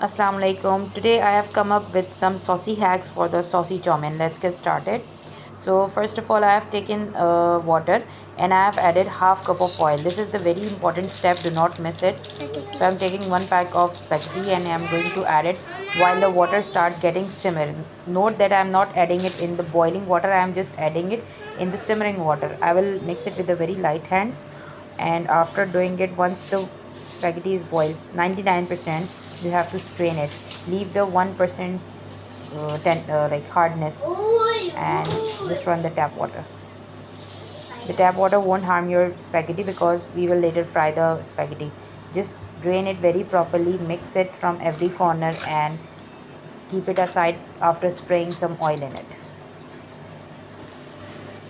Assalamu alaikum. Today I have come up with some saucy hacks for the saucy chow mein. Let's get started. So first of all, I have taken water and I have added half cup of oil. This is the very important step. Do not miss it. So I'm taking one pack of spaghetti and I'm going to add it while the water starts getting simmering. Note that I'm not adding it in the boiling water. I am just adding it in the simmering water. I will mix it with the very light hands, and after doing it, once the spaghetti is boiled 99%, you have to strain it. Leave the 1% like hardness, and just run the tap water. The tap water won't harm your spaghetti because we will later fry the spaghetti. Just drain it very properly, mix it from every corner, and keep it aside after spraying some oil in it.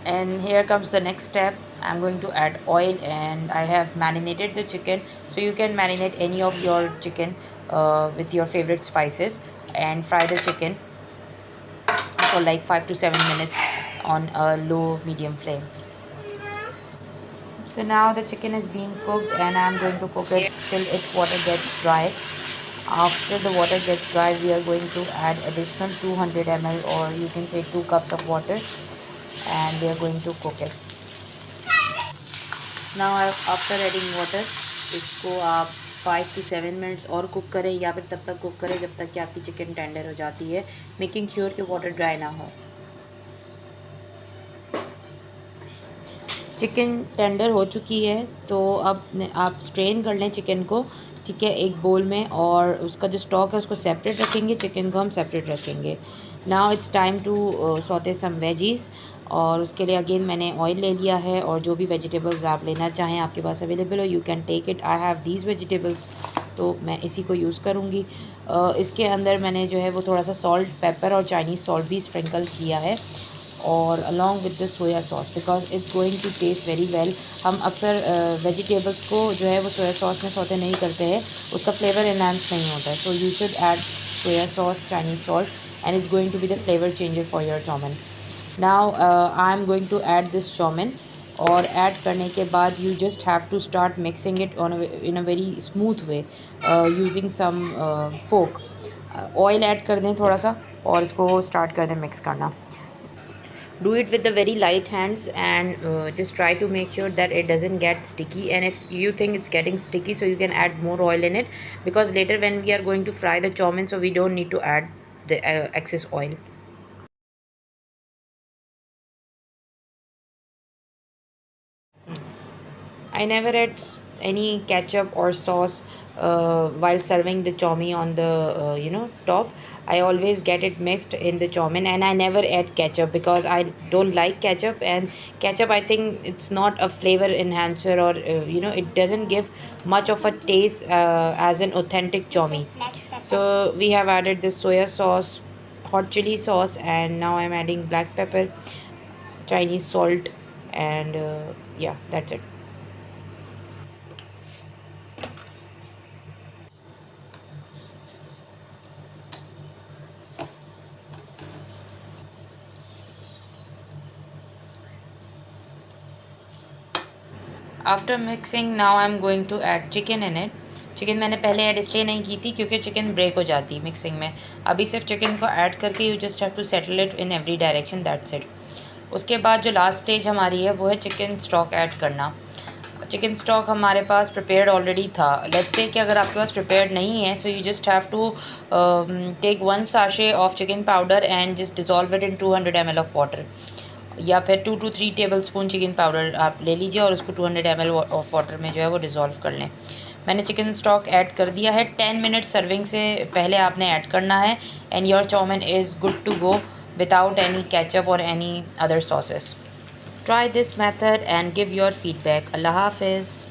And here comes the next step. I'm going to add oil, and I have marinated the chicken. So you can marinate any of your chicken with your favorite spices and fry the chicken for like 5 to 7 minutes on a low medium flame. So now the chicken is being cooked, and I'm going to cook it till its water gets dry. After the water gets dry, we are going to add additional 200 ml, or you can say 2 cups of water, and we are going to cook it. Now after adding water, इसको आप 5 to 7 minutes और cook करें, या फिर तब तक cook करें जब तक कि आपकी चिकन टेंडर हो जाती है, मेकिंग श्योर कि वाटर ड्राई ना हो। चिकन टेंडर हो चुकी है, तो अब आप स्ट्रेन कर लें चिकन को, ठीक है, एक बोल में, और उसका जो स्टॉक है उसको सेपरेट रखेंगे, चिकन को हम सेपरेट रखेंगे। Now it's time to saute some veggies, और उसके लिए अगेन मैंने ऑयल ले लिया है, और जो भी वेजिटेबल्स आप लेना चाहें आपके पास अवेलेबल हो, you can take it. I have these vegetables, तो मैं इसी को यूज़ करूँगी। इसके अंदर मैंने जो है वो थोड़ा सा सॉल्ट, पेपर और चाइनीज़ सॉल्ट भी स्प्रिंकल किया है, और along with the soya sauce, because it's going to taste very well. हम अक्सर वेजिटेबल्स को जो है वो सोया सॉस में सौते नहीं करते हैं, उसका फ्लेवर इन्हांस नहीं होता है। So you should add soya sauce, Chinese salt, and it's going to be the flavour changer for your chow mein. Now I am going to add this chow mein, और add करने के बाद you just have to start mixing it on in a very smooth way using some fork. Oil add कर दें थोड़ा सा, और इसको स्टार्ट कर दें मिक्स करना। Do it with the very light hands, and just try to make sure that it doesn't get sticky, and if you think it's getting sticky, so you can add more oil in it, because later when we are going to fry the chow mein, so we don't need to add the excess oil. I never add any ketchup or sauce while serving the chow mein on the top. I always get it mixed in the chow mein, and I never add ketchup because I don't like ketchup. And ketchup, I think it's not a flavor enhancer, or it doesn't give much of a taste as an authentic chow mein. So we have added this soya sauce, hot chili sauce, and now I'm adding black pepper, Chinese salt, and yeah, that's it. After mixing, now I am going to add chicken in it. Chicken मैंने पहले add इसलिए नहीं की थी क्योंकि chicken break हो जाती है मिक्सिंग में। अभी सिर्फ चिकन को ऐड करके you just have to settle it in every direction, that's it. उसके बाद जो लास्ट स्टेज हमारी है वो है चिकन स्टॉक ऐड करना। चिकन स्टॉक हमारे पास प्रिपेयर्ड ऑलरेडी था। लेट्स से कि अगर आपके पास प्रिपेयर्ड नहीं है, so you just have to take 1 sachet of chicken powder and just dissolve it in 200 ml of water, या फिर 2 to 3 टेबलस्पून चिकन पाउडर आप ले लीजिए, और उसको 200 ml ऑफ वाटर में जो है वो डिज़ोल्व कर लें। मैंने चिकन स्टॉक ऐड कर दिया है। 10 मिनट सर्विंग से पहले आपने ऐड करना है, and your chowmein is good to go without any ketchup और any other sauces. Try this method and give your feedback. अल्लाह हाफिज़।